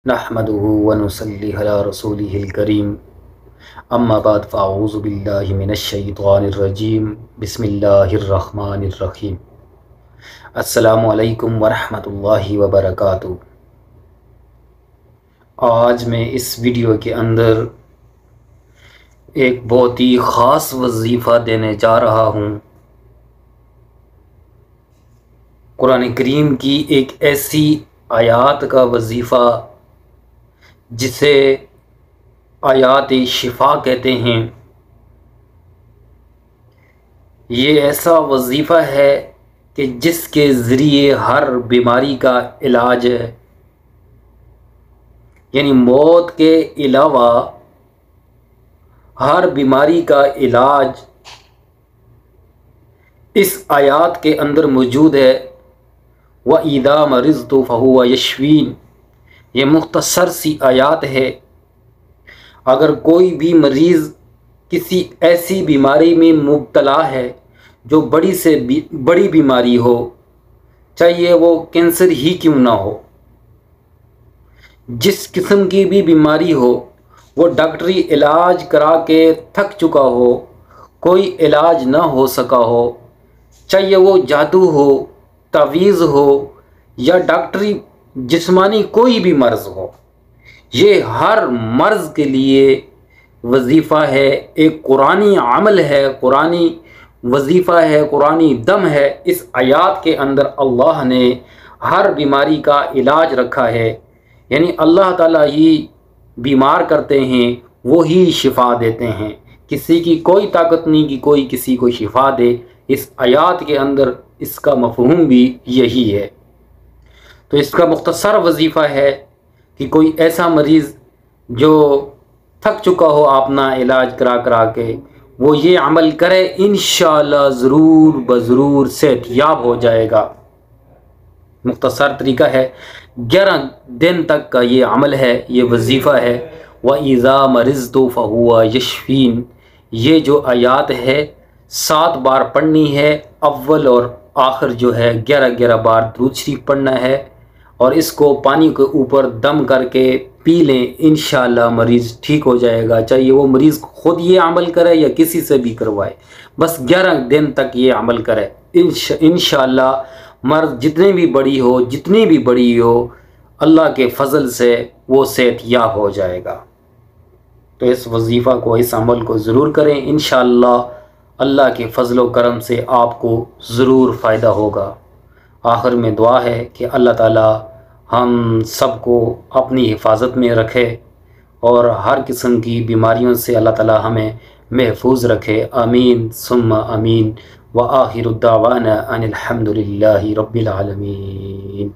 نحمده ونصلي على رسوله الكريم اما بعد فاعوذ باللہ من الشیطان الرجیم بسم اللہ الرحمن الرحیم۔ السلام علیکم ورحمۃ اللہ وبرکاتہ۔ آج میں اس ویڈیو کے اندر ایک بہت ہی خاص وظیفہ دینے جا رہا ہوں۔ قرآن کریم کی ایک ایسی آیات کا وظیفہ جسے آیات شفا کہتے ہیں۔ یہ ایسا وظیفہ ہے کہ جس کے ذریعے ہر بیماری کا علاج ہے، یعنی موت کے علاوہ ہر بیماری کا علاج اس آیات کے اندر موجود ہے۔ وَإِذَا مَرِضْتُ فَهُوَ يَشْفِينِ۔ یہ مختصر سی آیات ہے۔ اگر کوئی بھی مریض کسی ایسی بیماری میں مبتلا ہے جو بڑی سے بڑی بیماری ہو، چاہیے وہ کینسر ہی کیوں نہ ہو، جس قسم کی بھی بیماری ہو، وہ ڈاکٹری علاج کرا کے تھک چکا ہو، کوئی علاج نہ ہو سکا ہو، چاہیے وہ جادو ہو، تعویذ ہو یا ڈاکٹری جسمانی کوئی بھی مرض ہو، یہ ہر مرض کے لیے وظیفہ ہے، ایک قرآنی عمل ہے، قرآنی وظیفہ ہے، قرآنی دم ہے۔ اس آیات کے اندر اللہ نے ہر بیماری کا علاج رکھا ہے، یعنی اللہ تعالیٰ ہی بیمار کرتے ہیں، وہی شفا دیتے ہیں، کسی کی کوئی طاقت نہیں کہ کوئی کسی کو شفا دے۔ اس آیات کے اندر اس کا مفہوم بھی یہی ہے۔ تو اس کا مختصر وظیفہ ہے کہ کوئی ایسا مریض جو تھک چکا ہو اپنا علاج کرا کے، وہ یہ عمل کرے، انشاءاللہ ضرور بضرور صحت یاب ہو جائے گا۔ مختصر طریقہ ہے، 11 دن تک کا یہ عمل ہے، یہ وظیفہ ہے۔ وَإِذَا مَرِضْتُ فَهُوَ يَشْفِينِ۔ یہ جو آیات ہے 7 بار پڑھنی ہے، اول اور آخر جو ہے 11 بار درود شریف پڑھنا ہے، اور اس کو پانی کے اوپر دم کر کے پی لیں، انشاءاللہ مریض ٹھیک ہو جائے گا، چاہیے وہ مریض خود یہ عمل کرے یا کسی سے بھی کروائے، بس 11 دن تک یہ عمل کرے، انشاءاللہ مرض جتنی بھی بڑی ہو اللہ کے فضل سے وہ صحت یاب ہو جائے گا۔ تو اس وظیفہ کو، اس عمل کو ضرور کریں، انشاءاللہ اللہ کے فضل و کرم سے آپ کو ضرور فائدہ ہوگا۔ آخر میں دعا ہے کہ اللہ تعالی ہم سب کو اپنی حفاظت میں رکھے اور ہر قسم کی بیماریوں سے اللہ تعالی ہمیں محفوظ رکھے، آمین ثم آمین۔ وآخر الدعوانا ان الحمد للہ رب العالمین۔